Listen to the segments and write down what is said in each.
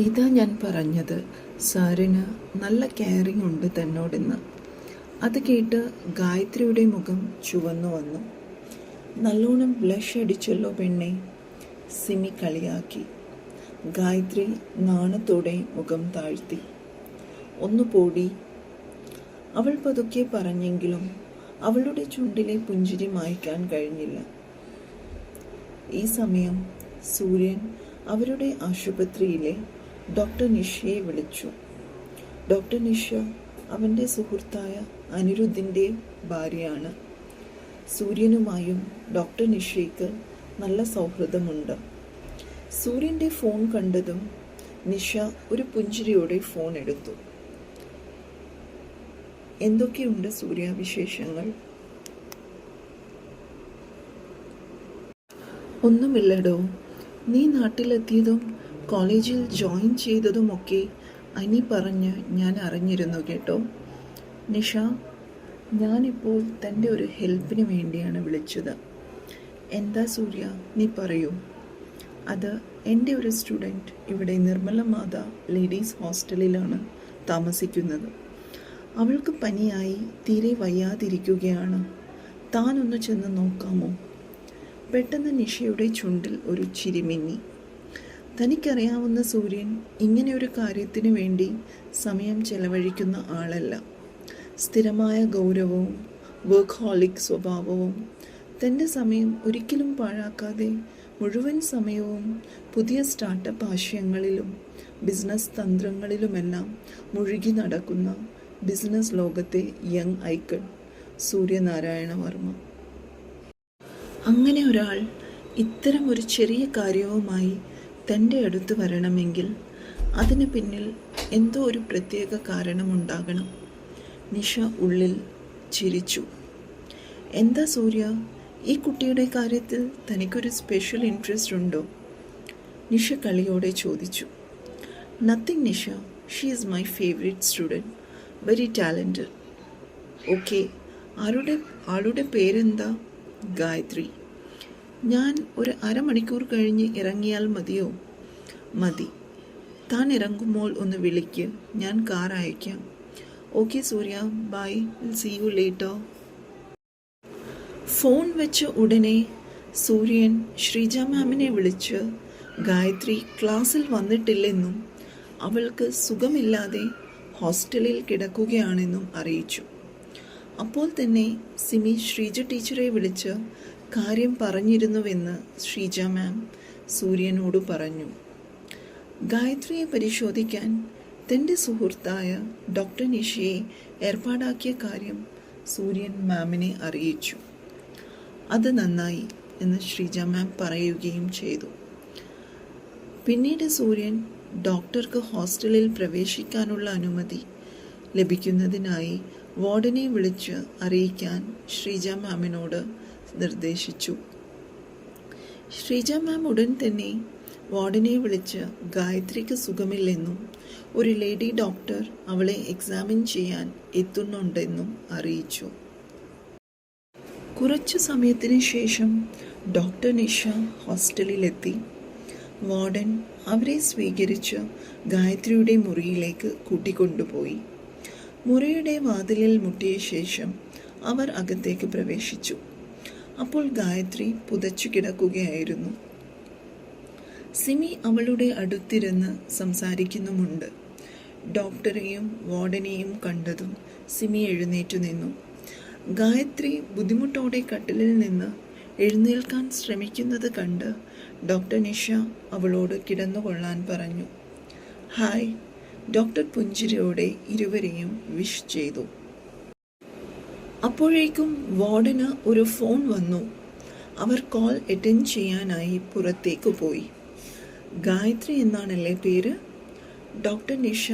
ഇതാ ഞാൻ പറഞ്ഞത്, സാറിന് നല്ല കെയറിങ് ഉണ്ട് തന്നോടെന്ന്. അത് കേട്ട് ഗായത്രിയുടെ മുഖം ചുവന്നു വന്നു. നല്ലോണം ബ്ലഷ് അടിച്ചല്ലോ പെണ്ണെ, സിമി കളിയാക്കി. ഗായത്രി നാണത്തോടെ മുഖം താഴ്ത്തി. ഒന്ന് പോടി, അവൾ പതുക്കെ പറഞ്ഞെങ്കിലും അവളുടെ ചുണ്ടിലെ പുഞ്ചിരി മായ്ക്കാൻ കഴിഞ്ഞില്ല. ഈ സമയം സൂര്യൻ അവരുടെ ആശുപത്രിയിലെ ഡോക്ടർ നിഷയെ വിളിച്ചു. ഡോക്ടർ നിഷ അവൻ്റെ സുഹൃത്തായ അനിരുദ്ധിൻ്റെ ഭാര്യയാണ്. സൂര്യനുമായും ഡോക്ടർ നിഷയ്ക്ക് നല്ല സൗഹൃദമുണ്ട്. സൂര്യൻ്റെ ഫോൺ കണ്ടതും നിഷ ഒരു പുഞ്ചിരിയോടെ ഫോൺ എടുത്തു. എന്തൊക്കെയുണ്ട് സൂര്യ വിശേഷങ്ങൾ? ഒന്നുമില്ലടോ, നീ നാട്ടിലെത്തിയതും കോളേജിൽ ജോയിൻ ചെയ്തതുമൊക്കെ അനി പറഞ്ഞ് ഞാൻ അറിഞ്ഞിരുന്നു കേട്ടോ. നിഷ, ഞാനിപ്പോൾ തൻ്റെ ഒരു ഹെൽപ്പിന് വേണ്ടിയാണ് വിളിച്ചത്. എന്താ സൂര്യ, നീ പറയൂ. അത് എൻ്റെ ഒരു സ്റ്റുഡൻറ്റ് ഇവിടെ നിർമ്മല മാത ലേഡീസ് ഹോസ്റ്റലിലാണ് താമസിക്കുന്നത്. അവൾക്ക് പനിയായി തീരെ വയ്യാതിരിക്കുകയാണ്. താനൊന്ന് ചെന്ന് നോക്കാമോ? പെട്ടെന്ന് നിഷയുടെ ചുണ്ടിൽ ഒരു ചിരിമിന്നി. തനിക്കറിയാവുന്ന സൂര്യൻ ഇങ്ങനെ ഒരു കാര്യത്തിന് വേണ്ടി സമയം ചെലവഴിക്കുന്ന ആളല്ല. സ്ഥിരമായ ഗൗരവവും വർക്ക്ഹോളിക് സ്വഭാവവും തൻ്റെ സമയം ഒരിക്കലും പാഴാക്കാതെ മുഴുവൻ സമയവും പുതിയ സ്റ്റാർട്ടപ്പ് ആശയങ്ങളിലും ബിസിനസ് തന്ത്രങ്ങളിലുമെല്ലാം മുഴുകി നടക്കുന്ന ബിസിനസ് ലോകത്തെ യങ് ഐക്കൺ സൂര്യനാരായണ വർമ്മ. അങ്ങനെ ഒരാൾ ഇത്തരം ഒരു ചെറിയ കാര്യവുമായി തൻ്റെ അടുത്ത് വരണമെങ്കിൽ അതിന് പിന്നിൽ എന്തോ ഒരു പ്രത്യേക കാരണമുണ്ടാകണം. നിഷ ഉള്ളിൽ ചിരിച്ചു. എന്താ സൂര്യ, ഈ കുട്ടിയുടെ കാര്യത്തിൽ തനിക്കൊരു സ്പെഷ്യൽ ഇൻട്രസ്റ്റ് ഉണ്ടോ? നിഷ കളിയോടെ ചോദിച്ചു. Nothing Nisha, she is my favourite student, very talented. Okay, ആളുടെ പേരെന്താ? ഗായത്രി. ഞാൻ ഒരു അരമണിക്കൂർ കഴിഞ്ഞ് ഇറങ്ങിയാൽ മതിയോ? മതി. താൻ ഇറങ്ങുമ്പോൾ ഒന്ന് വിളിക്ക്, ഞാൻ കാർ അയക്കാം. Okay Surya, bye, will see you later. Phone വെച്ച ഉടനെ സൂര്യൻ ശ്രീജ മാമിനെ വിളിച്ച് ഗായത്രി ക്ലാസ്സിൽ വന്നിട്ടില്ലെന്നും അവൾക്ക് സുഖമില്ലാതെ ഹോസ്റ്റലിൽ കിടക്കുകയാണെന്നും അറിയിച്ചു. അപ്പോൾ തന്നെ സിമി ശ്രീജ ടീച്ചറെ വിളിച്ച് കാര്യം പറഞ്ഞിരുന്നുവെന്ന് ശ്രീജ മാം സൂര്യനോട് പറഞ്ഞു. ഗായത്രിയെ പരിശോധിക്കാൻ തൻ്റെ സുഹൃത്തായ ഡോക്ടർ നിഷയെ ഏർപ്പാടാക്കിയ കാര്യം സൂര്യൻ മാമിനെ അറിയിച്ചു. അത് നന്നായി എന്ന് ശ്രീജ മാം പറയുകയും ചെയ്തു. പിന്നീട് സൂര്യൻ ഡോക്ടർക്ക് ഹോസ്റ്റലിൽ പ്രവേശിക്കാനുള്ള അനുമതി ലഭിക്കുന്നതിനായി വാർഡനെ വിളിച്ച് അറിയിക്കാൻ ശ്രീജ മാമിനോട് നിർദ്ദേശിച്ചു. ശ്രീജ മാം ഉടൻ തന്നെ വാർഡനെ വിളിച്ച് ഗായത്രിക്ക് സുഖമില്ലെന്നും ഒരു ലേഡി ഡോക്ടർ അവളെ എക്സാമിൻ ചെയ്യാൻ എത്തുന്നുണ്ടെന്നും അറിയിച്ചു. കുറച്ചു സമയത്തിന് ശേഷം ഡോക്ടർ നിഷ ഹോസ്റ്റലിലെത്തി. വാർഡൻ അവരെ സ്വീകരിച്ച് ഗായത്രിയുടെ മുറിയിലേക്ക് കൂട്ടിക്കൊണ്ടുപോയി. മുറിയുടെ വാതിലിൽ മുട്ടിയ ശേഷം അവർ അകത്തേക്ക് പ്രവേശിച്ചു. അപ്പോൾ ഗായത്രി പുതച്ചു കിടക്കുകയായിരുന്നു. സിമി അവളുടെ അടുത്തിരുന്ന് സംസാരിക്കുന്നുമുണ്ട്. ഡോക്ടറെയും വാർഡനെയും കണ്ടതും സിമി എഴുന്നേറ്റു നിന്നു. ഗായത്രി ബുദ്ധിമുട്ടോടെ കട്ടിലിൽ നിന്ന് എഴുന്നേൽക്കാൻ ശ്രമിക്കുന്നത് കണ്ട് ഡോക്ടർ നിഷ അവളോട് കിടന്നുകൊള്ളാൻ പറഞ്ഞു. ഹായ്, ഡോക്ടർ പുഞ്ചിരിയോടെ ഇരുവരെയും വിഷ് ചെയ്തു. അപ്പോഴേക്കും വാർഡന് ഒരു ഫോൺ വന്നു. അവർ കോൾ അറ്റൻഡ് ചെയ്യാനായി പുറത്തേക്ക് പോയി. ഗായത്രി എന്നാണല്ലേ പേര്? ഡോക്ടർ നിഷ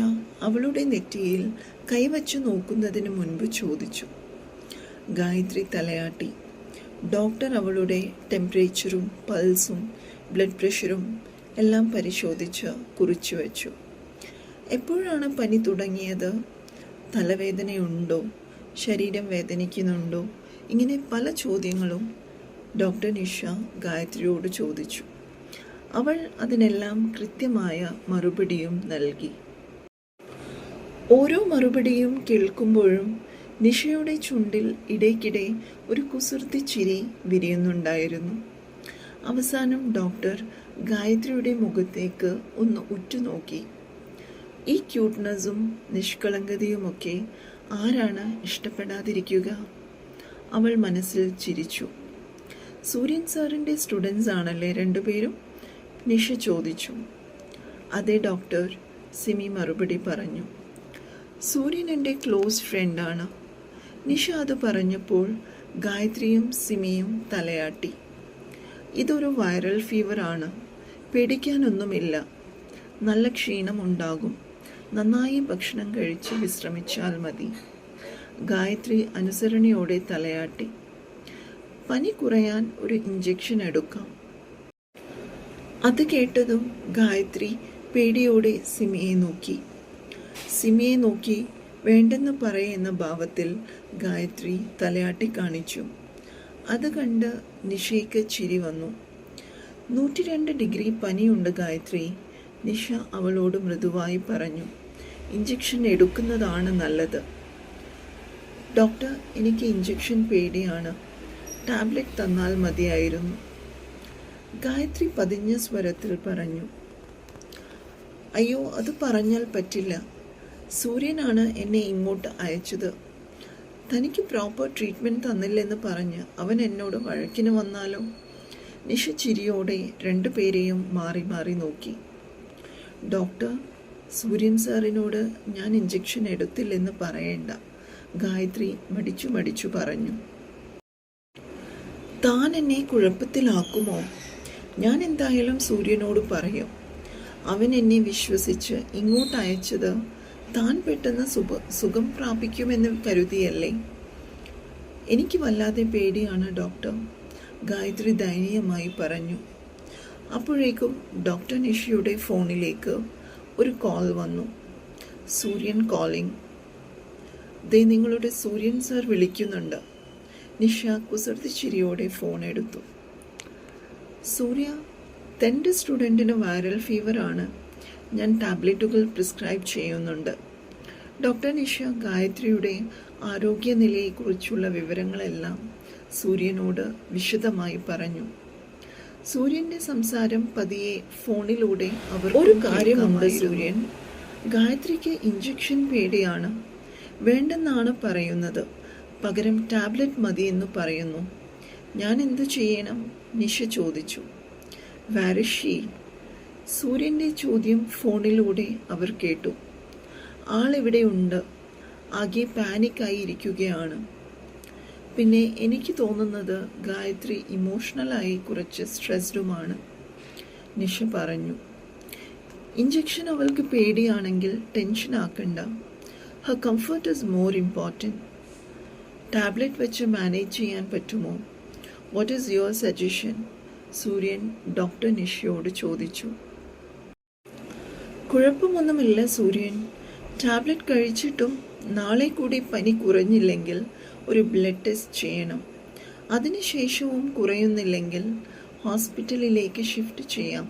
അവളുടെ നെറ്റിയിൽ കൈവച്ചു നോക്കുന്നതിന് മുൻപ് ചോദിച്ചു. ഗായത്രി തലയാട്ടി. ഡോക്ടർ അവളുടെ ടെമ്പറേച്ചറും പൾസും ബ്ലഡ് പ്രഷറും എല്ലാം പരിശോധിച്ച് കുറിച്ചു വച്ചു. എപ്പോഴാണ് പനി തുടങ്ങിയത്? തലവേദനയുണ്ടോ? ശരീരം വേദനിക്കുന്നുണ്ടോ? ഇങ്ങനെ പല ചോദ്യങ്ങളും ഡോക്ടർ നിഷ ഗായത്രിയോട് ചോദിച്ചു. അവൾ അതിനെല്ലാം കൃത്യമായ മറുപടിയും നൽകി. ഓരോ മറുപടിയും കേൾക്കുമ്പോഴും നിഷയുടെ ചുണ്ടിൽ ഇടയ്ക്കിടെ ഒരു കുസൃതി ചിരി വിരിയുന്നുണ്ടായിരുന്നു. അവസാനം ഡോക്ടർ ഗായത്രിയുടെ മുഖത്തേക്ക് ഒന്ന് ഉറ്റുനോക്കി. ഈ ക്യൂട്ട്നെസ്സും നിഷ്കളങ്കതയുമൊക്കെ ആരാണ് ഇഷ്ടപ്പെടാതിരിക്കുക? അവൾ മനസ്സിൽ ചിരിച്ചു. സൂര്യൻ സാറിൻ്റെ സ്റ്റുഡൻസ് ആണല്ലേ രണ്ടുപേരും? നിഷ ചോദിച്ചു. അതെ ഡോക്ടർ, സിമി മറുപടി പറഞ്ഞു. സൂര്യൻ എൻ്റെ ക്ലോസ് ഫ്രണ്ടാണ്. നിഷ അത് പറഞ്ഞപ്പോൾ ഗായത്രിയും സിമിയും തലയാട്ടി. ഇതൊരു വൈറൽ ഫീവർ ആണ്, പേടിക്കാനൊന്നുമില്ല. നല്ല ക്ഷീണമുണ്ടാകും. നന്നായി ഭക്ഷണം കഴിച്ച് വിശ്രമിച്ചാൽ മതി. ഗായത്രി അനുസരണയോടെ തലയാട്ടി. പനി കുറയാൻ ഒരു ഇഞ്ചക്ഷൻ എടുക്കാം. അത് കേട്ടതും ഗായത്രി പേടിയോടെ സിമിയെ നോക്കി വേണ്ടെന്ന് പറയുന്ന ഭാവത്തിൽ ഗായത്രി തലയാട്ടി കാണിച്ചു. അത് കണ്ട് നിഷയ്ക്ക് ചിരി വന്നു. 102 ഡിഗ്രി പനിയുണ്ട് ഗായത്രി, നിഷ അവളോട് മൃദുവായി പറഞ്ഞു. ഇഞ്ചക്ഷൻ എടുക്കുന്നതാണ് നല്ലത്. ഡോക്ടർ, എനിക്ക് ഇഞ്ചക്ഷൻ പേടിയാണ്. ടാബ്ലറ്റ് തന്നാൽ മതിയായിരുന്നു. ഗായത്രി പതിഞ്ഞ സ്വരത്തിൽ പറഞ്ഞു. അയ്യോ, അത് പറഞ്ഞാൽ പറ്റില്ല. സൂര്യനാണ് എന്നെ ഇങ്ങോട്ട് അയച്ചത്. തനിക്ക് പ്രോപ്പർ ട്രീറ്റ്മെൻറ്റ് തന്നില്ലെന്ന് പറഞ്ഞ് അവൻ എന്നോട് വഴക്കിന് വന്നാലോ? നിഷ ചിരിയോടെ രണ്ടുപേരെയും മാറി മാറി നോക്കി. ഡോക്ടർ, സൂര്യൻ സാറിനോട് ഞാൻ ഇഞ്ചക്ഷൻ എടുത്തില്ലെന്ന് പറയേണ്ട, ഗായത്രി മടിച്ചു പറഞ്ഞു. താൻ എന്നെ കുഴപ്പത്തിലാക്കുമോ? ഞാൻ എന്തായാലും സൂര്യനോട് പറയും. അവൻ എന്നെ വിശ്വസിച്ച് ഇങ്ങോട്ട് അയച്ചത് താൻ പെട്ടെന്ന് സുഖം പ്രാപിക്കുമെന്ന് കരുതിയല്ലേ? എനിക്ക് വല്ലാതെ പേടിയാണ് ഡോക്ടർ, ഗായത്രി ദയനീയമായി പറഞ്ഞു. അപ്പോഴേക്കും ഡോക്ടർ നിഷയുടെ ഫോണിലേക്ക് ഒരു കോൾ വന്നു. സൂര്യൻ കോളിംഗ്. ദേ, നിങ്ങളുടെ സൂര്യൻ സാർ വിളിക്കുന്നുണ്ട്. നിഷ കുസൃതി ചിരിയോടെ ഫോൺ എടുത്തു. സൂര്യ, തൻ്റെ സ്റ്റുഡൻറ്റിന് വൈറൽ ഫീവർ ആണ്. ഞാൻ ടാബ്ലറ്റുകൾ പ്രിസ്ക്രൈബ് ചെയ്യുന്നുണ്ട്. ഡോക്ടർ നിഷ ഗായത്രിയുടെ ആരോഗ്യനിലയെക്കുറിച്ചുള്ള വിവരങ്ങളെല്ലാം സൂര്യനോട് വിശദമായി പറഞ്ഞു. സൂര്യൻ്റെ സംസാരം പതിയെ ഫോണിലൂടെ അവർ ഒരു കാര്യമുണ്ട് സൂര്യൻ, ഗായത്രിക്ക് ഇഞ്ചക്ഷൻ പേടിയാണ്. വേണ്ടെന്നാണ് പറയുന്നത്. പകരം ടാബ്ലറ്റ് മതിയെന്ന് പറയുന്നു. ഞാൻ എന്തു ചെയ്യണം? നിഷ ചോദിച്ചു. വാരിഷി? സൂര്യൻ്റെ ചോദ്യം ഫോണിലൂടെ അവർ കേട്ടു. ആളിവിടെ ഉണ്ട്. ആകെ പാനിക്കായി ഇരിക്കുകയാണ്. പിന്നെ എനിക്ക് തോന്നുന്നത് ഗായത്രി ഇമോഷണലായി കുറച്ച് സ്ട്രെസ്ഡുമാണ്, നിഷ പറഞ്ഞു. ഇഞ്ചക്ഷൻ അവൾക്ക് പേടിയാണെങ്കിൽ ടെൻഷൻ ആക്കണ്ട. Har comfort is more important. Tablet വെച്ച് മാനേജ് ചെയ്യാൻ പറ്റുമോ? What is your suggestion? സൂര്യൻ ഡോക്ടർ നിഷയോട് ചോദിച്ചു. കുഴപ്പമൊന്നുമില്ല സൂര്യൻ. ടാബ്ലറ്റ് കഴിച്ചിട്ടും നാളെ കൂടി പനി കുറഞ്ഞില്ലെങ്കിൽ ഒരു ബ്ലഡ് ടെസ്റ്റ് ചെയ്യണം. അതിനുശേഷവും കുറയുന്നില്ലെങ്കിൽ ഹോസ്പിറ്റലിലേക്ക് ഷിഫ്റ്റ് ചെയ്യാം.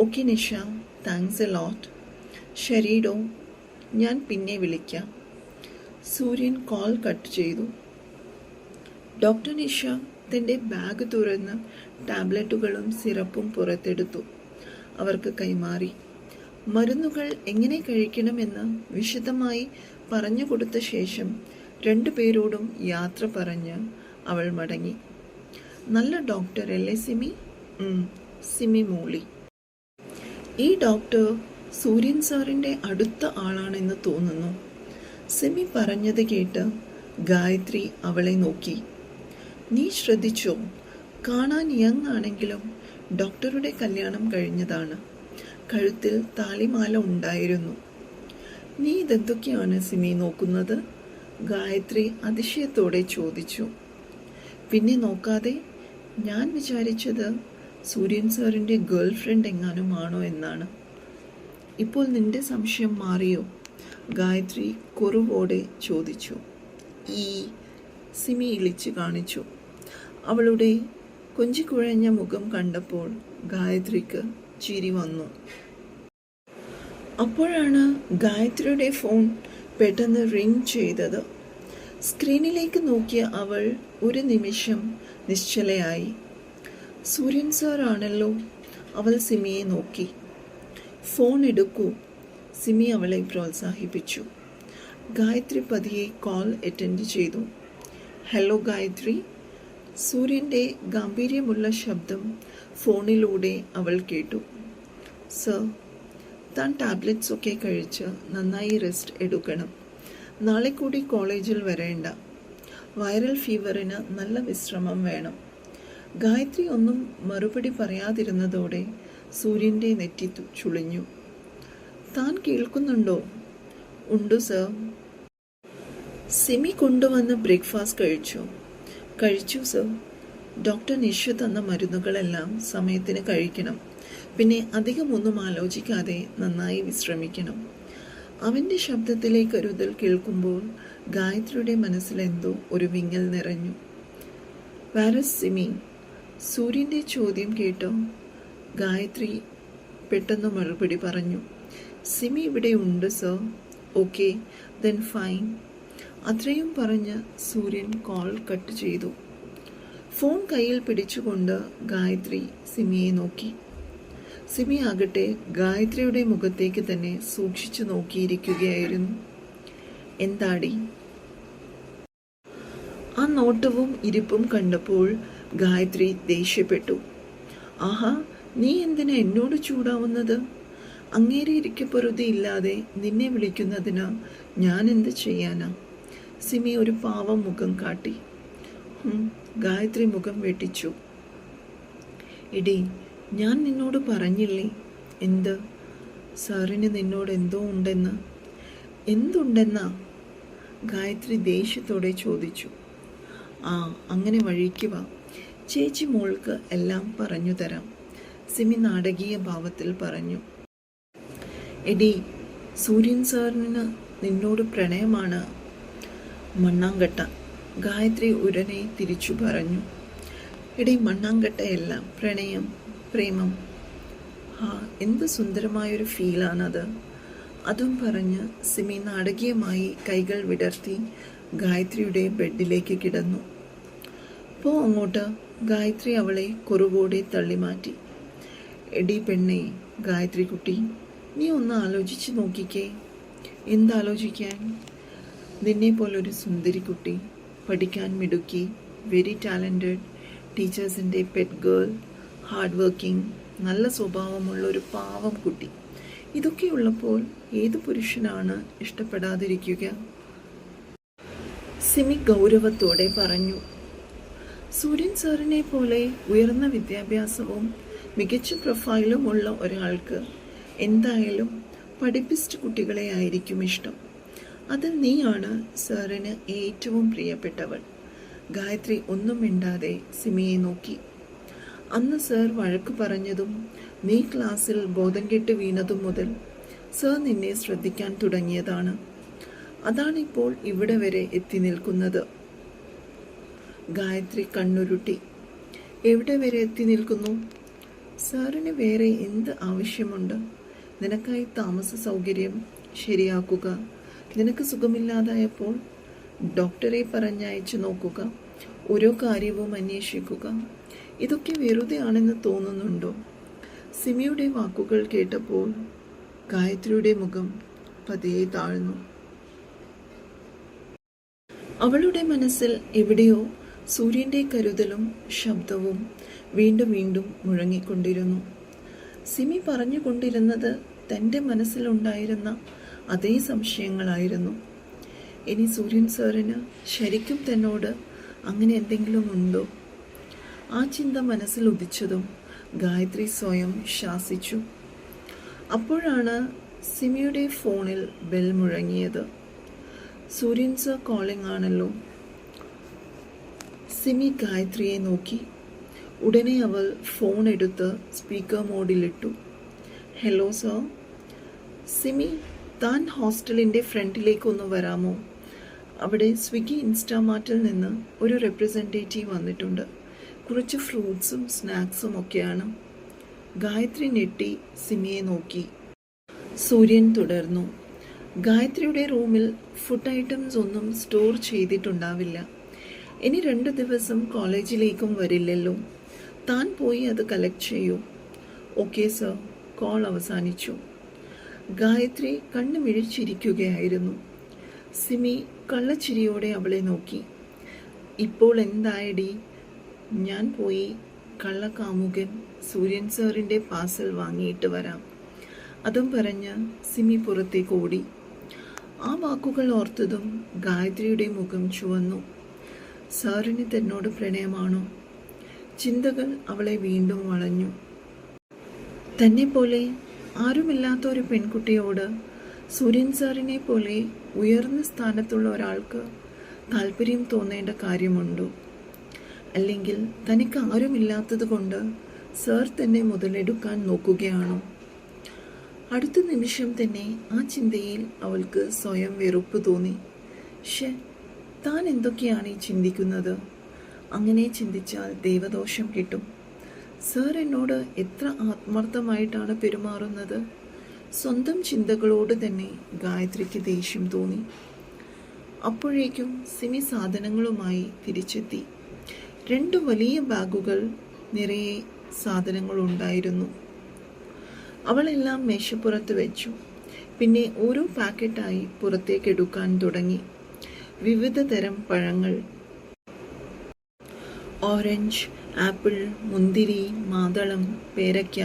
Okay Nisha, thanks a lot. ശരിഡോ, ഞാൻ പിന്നെ വിളിക്കാം. സൂര്യൻ കോൾ കട്ട് ചെയ്തു. ഡോക്ടർ നിഷ തൻ്റെ ബാഗ് തുറന്ന് ടാബ്ലറ്റുകളും സിറപ്പും പുറത്തെടുത്തു. അവർക്ക് കൈമാറി. മരുന്നുകൾ എങ്ങനെ കഴിക്കണമെന്ന് വിശദമായി പറഞ്ഞു കൊടുത്ത ശേഷം രണ്ടുപേരോടും യാത്ര പറഞ്ഞ് അവൾ മടങ്ങി. നല്ല ഡോക്ടർ അല്ലേ സിമി? സിമി മൂളി. ഈ ഡോക്ടർ സൂര്യൻ സാറിൻ്റെ അടുത്ത ആളാണെന്ന് തോന്നുന്നു. സിമി പറഞ്ഞത് കേട്ട് ഗായത്രി അവളെ നോക്കി. നീ ശ്രദ്ധിച്ചോ? കാണാൻ യങ് ആണെങ്കിലും ഡോക്ടറുടെ കല്യാണം കഴിഞ്ഞതാണ്. കഴുത്തിൽ താലിമാല ഉണ്ടായിരുന്നു. നീ ഇതെന്തൊക്കെയാണ് സിമി നോക്കുന്നത്? ഗായത്രി അതിശയത്തോടെ ചോദിച്ചു. പിന്നെ നോക്കാതെ, ഞാൻ വിചാരിച്ചത് സൂര്യൻ സാറിൻ്റെ ഗേൾ ഫ്രണ്ട് എങ്ങാനും ആണോ എന്നാണ്. ഇപ്പോൾ നിന്റെ സംശയം മാറിയോ? ഗായത്രി കുറവോടെ ചോദിച്ചു. സിമി ഇളിച്ചു കാണിച്ചു. അവളുടെ കൊഞ്ചിക്കുഴഞ്ഞ മുഖം കണ്ടപ്പോൾ ഗായത്രിക്ക് ചിരി വന്നു. അപ്പോഴാണ് ഗായത്രിയുടെ ഫോൺ പെട്ടെന്ന് റിങ് ചെയ്തത്. സ്ക്രീനിലേക്ക് നോക്കിയ അവൾ ഒരു നിമിഷം നിശ്ചലയായി. സൂര്യൻ സാർ ആണല്ലോ. അവൾ സിമിയെ നോക്കി. ഫോൺ എടുക്കൂ, സിമി അവളെ പ്രോത്സാഹിപ്പിച്ചു. ഗായത്രി പതിയെ കോൾ അറ്റൻഡ് ചെയ്തു. ഹലോ ഗായത്രി. സൂര്യൻ്റെ ഗാംഭീര്യമുള്ള ശബ്ദം ഫോണിലൂടെ അവൾ കേട്ടു. സർ, താൻ ടാബ്ലറ്റ്സ് ഒക്കെ കഴിച്ച് നന്നായി റെസ്റ്റ് എടുക്കണം. നാളെ കൂടി കോളേജിൽ വരേണ്ട. വൈറൽ ഫീവറിന് നല്ല വിശ്രമം വേണം. ഗായത്രി ഒന്നും മറുപടി പറയാതിരുന്നതോടെ സൂര്യൻ്റെ നെറ്റി ചുളിഞ്ഞു. താൻ കേൾക്കുന്നുണ്ടോ? ഉണ്ട് സർ. സിമി കൊണ്ടുവന്ന് ബ്രേക്ക്ഫാസ്റ്റ് കഴിച്ചു സർ. ഡോക്ടർ നിഷ തന്ന മരുന്നുകളെല്ലാം സമയത്തിന് കഴിക്കണം. പിന്നെ അധികമൊന്നും ആലോചിക്കാതെ നന്നായി വിശ്രമിക്കണം. അവൻ്റെ ശബ്ദത്തിലെ കരുതൽ കേൾക്കുമ്പോൾ ഗായത്രിയുടെ മനസ്സിലെന്തോ ഒരു വിങ്ങൽ നിറഞ്ഞു. വാരസ് സിമി? സൂര്യൻ്റെ ചോദ്യം കേട്ടോ? ഗായത്രി പെട്ടെന്ന് മറുപടി പറഞ്ഞു. സിമി ഇവിടെ ഉണ്ട് സർ. Okay, then fine. അത്രയും പറഞ്ഞ് സൂര്യൻ കോൾ കട്ട് ചെയ്തു. ഫോൺ കയ്യിൽ പിടിച്ചുകൊണ്ട് ഗായത്രി സിമിയെ നോക്കി. സിമി ആകട്ടെ ഗായത്രിയുടെ മുഖത്തേക്ക് തന്നെ സൂക്ഷിച്ചു നോക്കിയിരിക്കുകയായിരുന്നു. എന്താടി? ആ നോട്ടവും ഇരിപ്പും കണ്ടപ്പോൾ ഗായത്രി ദേഷ്യപ്പെട്ടു. ആഹാ, നീ എന്തിനാ എന്നോട് ചൂടാവുന്നത്? അങ്ങേരെ ഇരിക്കപ്പൊറുതി ഇല്ലാതെ നിന്നെ വിളിക്കുന്നതിന് ഞാൻ എന്ത് ചെയ്യാനാ? സിമി ഒരു പാവം മുഖം കാട്ടി. ഗായത്രി മുഖം വെട്ടിച്ചു. എടീ, ഞാൻ നിന്നോട് പറഞ്ഞില്ലേ? എന്ത്? സാറിന് നിന്നോട് എന്തോ ഉണ്ടെന്ന്. എന്തുണ്ടെന്നാ? ഗായത്രി ദേഷ്യത്തോടെ ചോദിച്ചു. ആ, അങ്ങനെ വഴിക്ക് വാ, ചേച്ചി മോൾക്ക് എല്ലാം പറഞ്ഞു തരാം, സിമി നാടകീയ ഭാവത്തിൽ പറഞ്ഞു. എടീ, സൂര്യൻ സാറിന് നിന്നോട് പ്രണയമാണ്. മണ്ണാങ്കട്ട, ഗായത്രി ഉടനെ തിരിച്ചു പറഞ്ഞു. എടീ, മണ്ണാങ്കട്ടയല്ല, പ്രണയം, പ്രേമം. എന്ത് സുന്ദരമായൊരു ഫീലാണത്. അതും പറഞ്ഞ് സിമി നാടകീയമായി കൈകൾ വിടർത്തി ഗായത്രിയുടെ ബെഡിലേക്ക് കിടന്നു. പോ അങ്ങോട്ട്. ഗായത്രി അവളെ കുറുവോടെ തള്ളിമാറ്റി. എടി പെണ്ണേ, ഗായത്രി കുട്ടി, നീ ഒന്ന് ആലോചിച്ച് നോക്കിക്കേ. എന്താലോചിക്കാൻ? നിന്നെ പോലൊരു സുന്ദരി കുട്ടി, പഠിക്കാൻ മിടുക്കി, വെരി ടാലൻറ്റഡ്, ടീച്ചേഴ്സിൻ്റെ പെറ്റ് ഗേൾ, ഹാർഡ് വർക്കിംഗ്, നല്ല സ്വഭാവമുള്ള ഒരു പാവം കുട്ടി. ഇതൊക്കെയുള്ളപ്പോൾ ഏത് പുരുഷനാണ് ഇഷ്ടപ്പെടാതിരിക്കുക? സിമി ഗൗരവത്തോടെ പറഞ്ഞു. സൂര്യൻ സാറിനെ പോലെ ഉയർന്ന വിദ്യാഭ്യാസവും മികച്ച പ്രൊഫൈലും ഉള്ള ഒരാൾക്ക് എന്തായാലും പഠിപ്പിസ്റ്റ് കുട്ടികളെ ആയിരിക്കും ഇഷ്ടം. അതിൽ നീയാണ് സാറിന് ഏറ്റവും പ്രിയപ്പെട്ടവൾ. ഗായത്രി ഒന്നും മിണ്ടാതെ സിമിയെ നോക്കി. അന്ന് സാർ വഴക്ക് പറഞ്ഞതും നീ ക്ലാസ്സിൽ ബോധം കെട്ട് വീണതും മുതൽ സാർ നിന്നെ ശ്രദ്ധിക്കാൻ തുടങ്ങിയതാണ്. അതാണിപ്പോൾ ഇവിടെ വരെ എത്തി നിൽക്കുന്നത്. ഗായത്രി കണ്ണുരുട്ടി. എവിടെ വരെ എത്തി നിൽക്കുന്നു? സാറിന് വേറെ എന്ത് ആവശ്യമുണ്ട്? നിനക്കായി താമസ സൗകര്യം ശരിയാക്കുക, നിനക്ക് സുഖമില്ലാതായപ്പോൾ ഡോക്ടറെ പറഞ്ഞയച്ചു നോക്കുക, ഓരോ കാര്യവും അന്വേഷിക്കുക. ഇതൊക്കെ വെറുതെ ആണെന്ന് തോന്നുന്നുണ്ടോ? സിമിയുടെ വാക്കുകൾ കേട്ടപ്പോൾ ഗായത്രിയുടെ മുഖം പതിയെ താഴ്ന്നു. അവളുടെ മനസ്സിൽ എവിടെയോ സൂര്യൻ്റെ കരുതലും ശബ്ദവും വീണ്ടും വീണ്ടും മുഴങ്ങിക്കൊണ്ടിരുന്നു. സിമി പറഞ്ഞുകൊണ്ടിരുന്നത് തൻ്റെ മനസ്സിലുണ്ടായിരുന്ന അതേ സംശയങ്ങളായിരുന്നു. ഇനി സൂര്യൻ സാറിന് ശരിക്കും തന്നോട് അങ്ങനെ എന്തെങ്കിലും ഉണ്ടോ? ആ ചിന്ത മനസ്സിൽ ഉദിച്ചതും ഗായത്രി സ്വയം ശാസിച്ചു. അപ്പോഴാണ് സിമിയുടെ ഫോണിൽ ബെൽ മുഴങ്ങിയത്. സൂര്യൻ സർ കോളിംഗ് ആണല്ലോ. സിമി ഗായത്രിയെ നോക്കി. ഉടനെ അവൾ ഫോൺ എടുത്ത് സ്പീക്കർ മോഡിലിട്ടു. Hello sir. സിമി, താൻ ഹോസ്റ്റലിൻ്റെ ഫ്രണ്ടിലേക്കൊന്ന് വരാമോ? അവിടെ സ്വിഗ്ഗി ഇൻസ്റ്റാമാർട്ടിൽ നിന്ന് ഒരു റെപ്രസെൻറ്റേറ്റീവ് വന്നിട്ടുണ്ട്. കുറച്ച് ഫ്രൂട്ട്സും സ്നാക്സും ഒക്കെയാണ്. ഗായത്രി ഞെട്ടി സിമിയെ നോക്കി. സൂര്യൻ തുടർന്നു. ഗായത്രിയുടെ റൂമിൽ ഫുഡ് ഐറ്റംസ് ഒന്നും സ്റ്റോർ ചെയ്തിട്ടുണ്ടാവില്ല. ഇനി 2 ദിവസം കോളേജിലേക്കും വരില്ലല്ലോ. താൻ പോയി അത് കളക്ട് ചെയ്യൂ. Okay sir. കോൾ അവസാനിച്ചു. ഗായത്രി കണ്ണു മിഴിച്ചിരിക്കുകയായിരുന്നു. സിമി കള്ളച്ചിരിയോടെ അവളെ നോക്കി. ഇപ്പോൾ എന്തായടി? ഞാൻ പോയി കള്ളക്കാമുകൻ സൂര്യൻ സാറിൻ്റെ പാർസൽ വാങ്ങിയിട്ട് വരാം. അതും പറഞ്ഞ് സിമി പുറത്തേക്ക് ഓടി. ആ വാക്കുകൾ ഓർത്തതും ഗായത്രിയുടെ മുഖം ചുവന്നു. സാറിന് തന്നോട് പ്രണയമാണോ? ചിന്തകൾ അവളെ വീണ്ടും വളഞ്ഞു. തന്നെ പോലെ ആരുമില്ലാത്ത ഒരു പെൺകുട്ടിയോട് സൂര്യൻ സാറിനെ പോലെ ഉയർന്ന സ്ഥാനത്തുള്ള ഒരാൾക്ക് താല്പര്യം തോന്നേണ്ട കാര്യമുണ്ടോ? അല്ലെങ്കിൽ തനിക്ക് ആരുമില്ലാത്തത് കൊണ്ട് സാർ തന്നെ മുതലെടുക്കാൻ നോക്കുകയാണോ? അടുത്ത നിമിഷം തന്നെ ആ ചിന്തയിൽ അവൾക്ക് സ്വയം വെറുപ്പ് തോന്നി. താൻ എന്തൊക്കെയാണ് ഈ ചിന്തിക്കുന്നത്? അങ്ങനെ ചിന്തിച്ചാൽ ദൈവദോഷം കിട്ടും. സാർ എന്നോട് എത്ര ആത്മാർത്ഥമായിട്ടാണ് പെരുമാറുന്നത്. സ്വന്തം ചിന്തകളോട് തന്നെ ഗായത്രിക്ക് ദേഷ്യം തോന്നി. അപ്പോഴേക്കും സിമി സാധനങ്ങളുമായി തിരിച്ചെത്തി. 2 വലിയ ബാഗുകൾ നിറയെ സാധനങ്ങളുണ്ടായിരുന്നു. അവളെല്ലാം മേശപ്പുറത്ത് വെച്ചു. പിന്നെ ഓരോ പാക്കറ്റായി പുറത്തേക്ക് എടുക്കാൻ തുടങ്ങി. വിവിധ തരം പഴങ്ങൾ, ഓറഞ്ച്, ആപ്പിൾ, മുന്തിരി, മാതളം, പേരയ്ക്ക,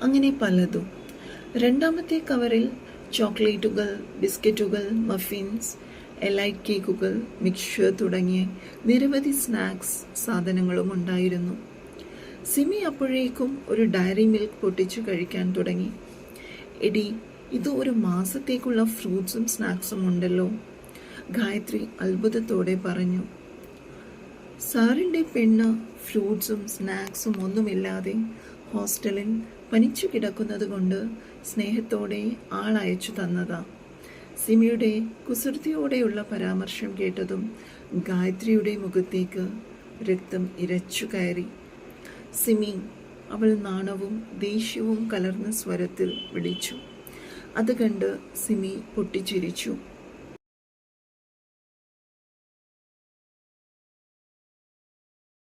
അങ്ങനെ പലതും. 2ാമത്തെ കവറിൽ ചോക്ലേറ്റുകൾ, ബിസ്ക്കറ്റുകൾ, മഫിൻസ്, എലൈറ്റ് കേക്കുകൾ, മിക്സ്ചർ തുടങ്ങിയ നിരവധി സ്നാക്സ് സാധനങ്ങളും ഉണ്ടായിരുന്നു. സിമി അപ്പോഴേക്കും ഒരു ഡയറി മിൽക്ക് പൊട്ടിച്ചു കഴിക്കാൻ തുടങ്ങി. എടി, ഇത് 1 മാസത്തേക്കുള്ള ഫ്രൂട്ട്സും സ്നാക്സും ഉണ്ടല്ലോ, ഗായത്രി അത്ഭുതത്തോടെ പറഞ്ഞു. സാറിൻ്റെ പെണ്ണ് ഫ്രൂട്ട്സും സ്നാക്സും ഒന്നുമില്ലാതെ ഹോസ്റ്റലിൽ പനിച്ചു കിടക്കുന്നത് കൊണ്ട് സ്നേഹത്തോടെ ആളയച്ചു തന്നതാ. സിമിയുടെ കുസൃതിയോടെയുള്ള പരാമർശം കേട്ടതും ഗായത്രിയുടെ മുഖത്തേക്ക് രക്തം ഇരച്ചു കയറി. സിമി, അവൾ നാണവും ദേഷ്യവും കലർന്ന സ്വരത്തിൽ വിളിച്ചു. അത് കണ്ട് സിമി പൊട്ടിച്ചിരിച്ചു.